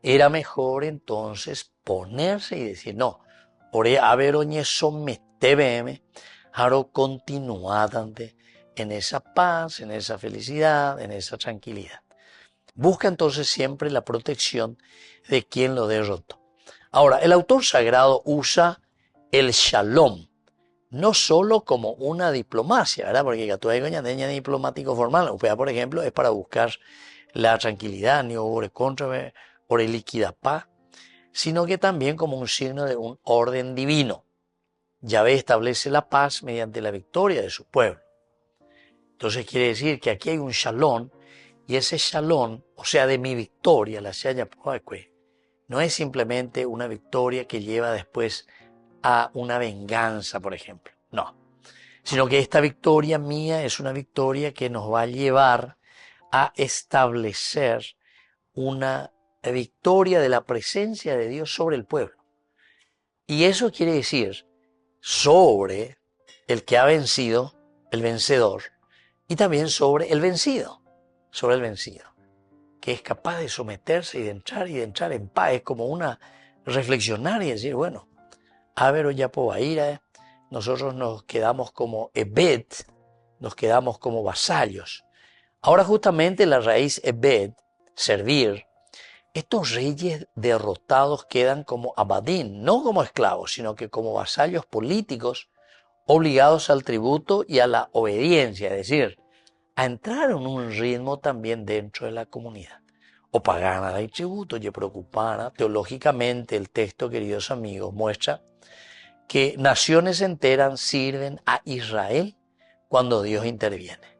era mejor entonces ponerse y decir, no, ore a ver oñe sometebeme, haro continuadante en esa paz, en esa felicidad, en esa tranquilidad. Busca entonces siempre la protección de quien lo derrotó. Ahora, el autor sagrado usa el shalom, no solo como una diplomacia, ¿verdad? Porque Catuay Goñandeña diplomático formal, por ejemplo, es para buscar la tranquilidad, ni ore contra, ore líquida paz, sino que también como un signo de un orden divino. Yahvé establece la paz mediante la victoria de su pueblo. Entonces quiere decir que aquí hay un shalom, y ese shalom, o sea, de mi victoria, la Shaya Poakwe, no es simplemente una victoria que lleva después a una venganza, por ejemplo. No. Sino que esta victoria mía es una victoria que nos va a llevar a establecer una victoria de la presencia de Dios sobre el pueblo. Y eso quiere decir sobre el que ha vencido, el vencedor, y también sobre el vencido. Sobre el vencido, que es capaz de someterse y de entrar en paz. Es como una reflexionar y decir, bueno, a ver, Oyapobaira, nosotros nos quedamos como Ebed, nos quedamos como vasallos. Ahora justamente la raíz Ebed, servir, estos reyes derrotados quedan como abadín, no como esclavos, sino que como vasallos políticos obligados al tributo y a la obediencia, es decir, a entrar en un ritmo también dentro de la comunidad. O pagana de tributo, y preocupana. Teológicamente el texto, queridos amigos, muestra que naciones enteras sirven a Israel cuando Dios interviene.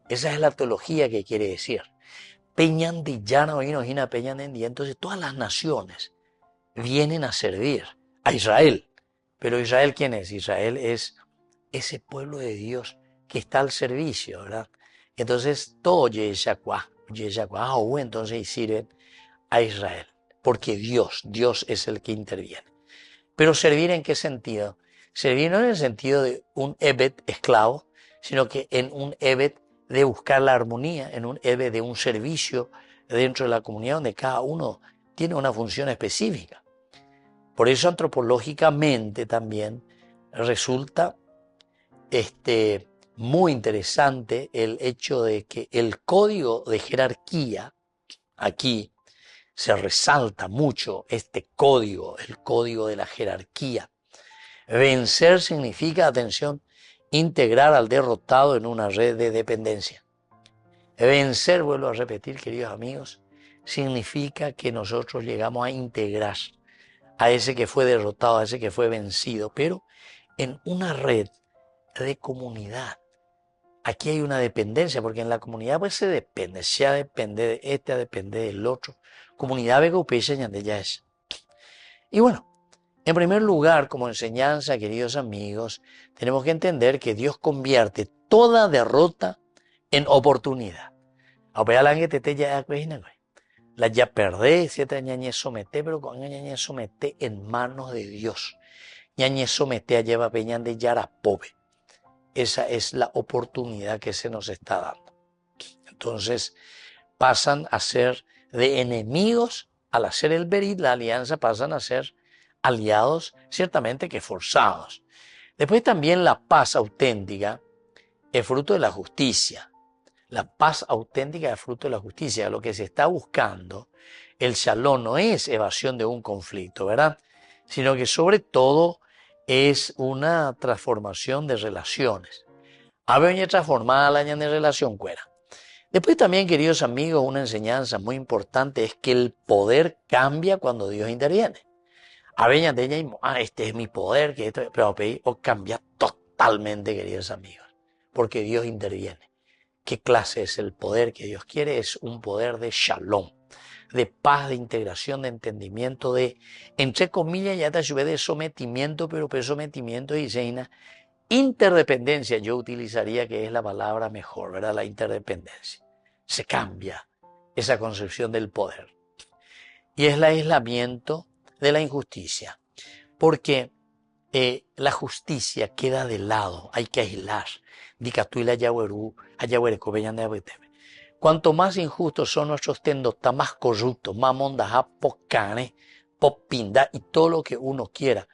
Esa es la teología que quiere decir. Peñan de llana o inojina peñan en día. Entonces todas las naciones vienen a servir a Israel. Pero Israel, ¿quién es? Israel es ese pueblo de Dios que está al servicio, ¿verdad? Entonces todo entonces sirven a Israel. Porque Dios es el que interviene. Pero servir ¿en qué sentido? Servir no en el sentido de un Ebed esclavo, sino que en un Ebed de buscar la armonía, en un Ebed de un servicio dentro de la comunidad donde cada uno tiene una función específica. Por eso antropológicamente también resulta muy interesante el hecho de que el código de jerarquía, aquí se resalta mucho este código, el código de la jerarquía. Vencer significa, atención, integrar al derrotado en una red de dependencia. Vencer, vuelvo a repetir, queridos amigos, significa que nosotros llegamos a integrar a ese que fue derrotado, a ese que fue vencido, pero en una red de comunidad. Aquí hay una dependencia, porque en la comunidad pues se depende, ya depende de este, depende del otro. Comunidad vegopecha ya es. Y bueno, en primer lugar, como enseñanza, queridos amigos, tenemos que entender que Dios convierte toda derrota en oportunidad. La ya perdé, siete ñañe somete, pero con ñañe somete en manos de Dios. Ñañe somete a lleva peñan de yarapobe. Esa es la oportunidad que se nos está dando. Entonces, pasan a ser de enemigos, al hacer el berit, la alianza, pasan a ser aliados, ciertamente que forzados. Después también la paz auténtica es fruto de la justicia. La paz auténtica es fruto de la justicia. Lo que se está buscando, el shalom no es evasión de un conflicto, ¿verdad? Sino que sobre todo es una transformación de relaciones. Había transformada la de relación cuera. Después también, queridos amigos, una enseñanza muy importante es que el poder cambia cuando Dios interviene. Aveña de ella, este es mi poder, que esto, pero cambia totalmente, queridos amigos, porque Dios interviene. ¿Qué clase es el poder que Dios quiere? Es un poder de shalom, de paz, de integración, de entendimiento, de, entre comillas, ya te ayudé de sometimiento, pero sometimiento y seina. Interdependencia, yo utilizaría que es la palabra mejor, ¿verdad? La interdependencia. Se cambia esa concepción del poder. Y es el aislamiento de la injusticia. Porque la justicia queda de lado, hay que aislar. Cuanto más injustos son nuestros tendotas, más corruptos, más mondaja, pocane, popinda y todo lo que uno quiera.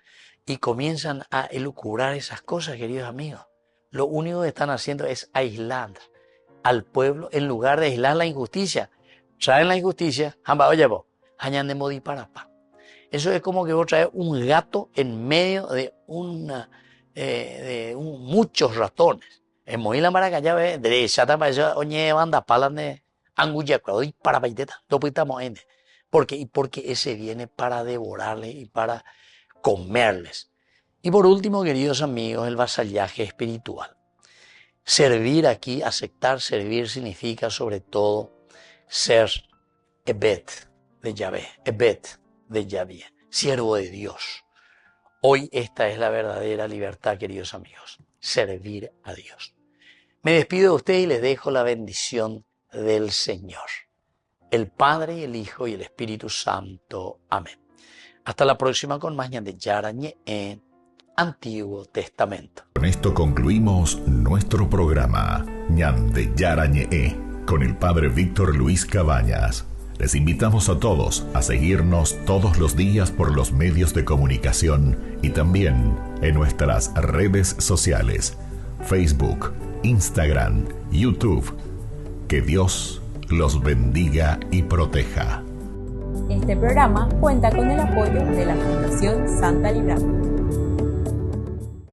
Y comienzan a elucubrar esas cosas, queridos amigos. Lo único que están haciendo es aislar al pueblo en lugar de aislar la injusticia. Traen la injusticia, eso es como que vos traes un gato en medio de muchos ratones. En Moila Maracaya, derecha, oñe banda, palan de angulla, y para paiteta, porque ese viene para devorarle y para comerles. Y por último, queridos amigos, el vasallaje espiritual. Servir aquí, aceptar servir, significa sobre todo ser Ebed de Yahvé, Ebed de Yahvé, siervo de Dios. Hoy esta es la verdadera libertad, queridos amigos, servir a Dios. Me despido de ustedes y les dejo la bendición del Señor, el Padre, el Hijo y el Espíritu Santo. Amén. Hasta la próxima con más de Yarañe en Antiguo Testamento. Con esto concluimos nuestro programa Ñande Yarañe con el Padre Víctor Luis Cabañas. Les invitamos a todos a seguirnos todos los días por los medios de comunicación y también en nuestras redes sociales, Facebook, Instagram, YouTube. Que Dios los bendiga y proteja. Este programa cuenta con el apoyo de la Fundación Santa Librada.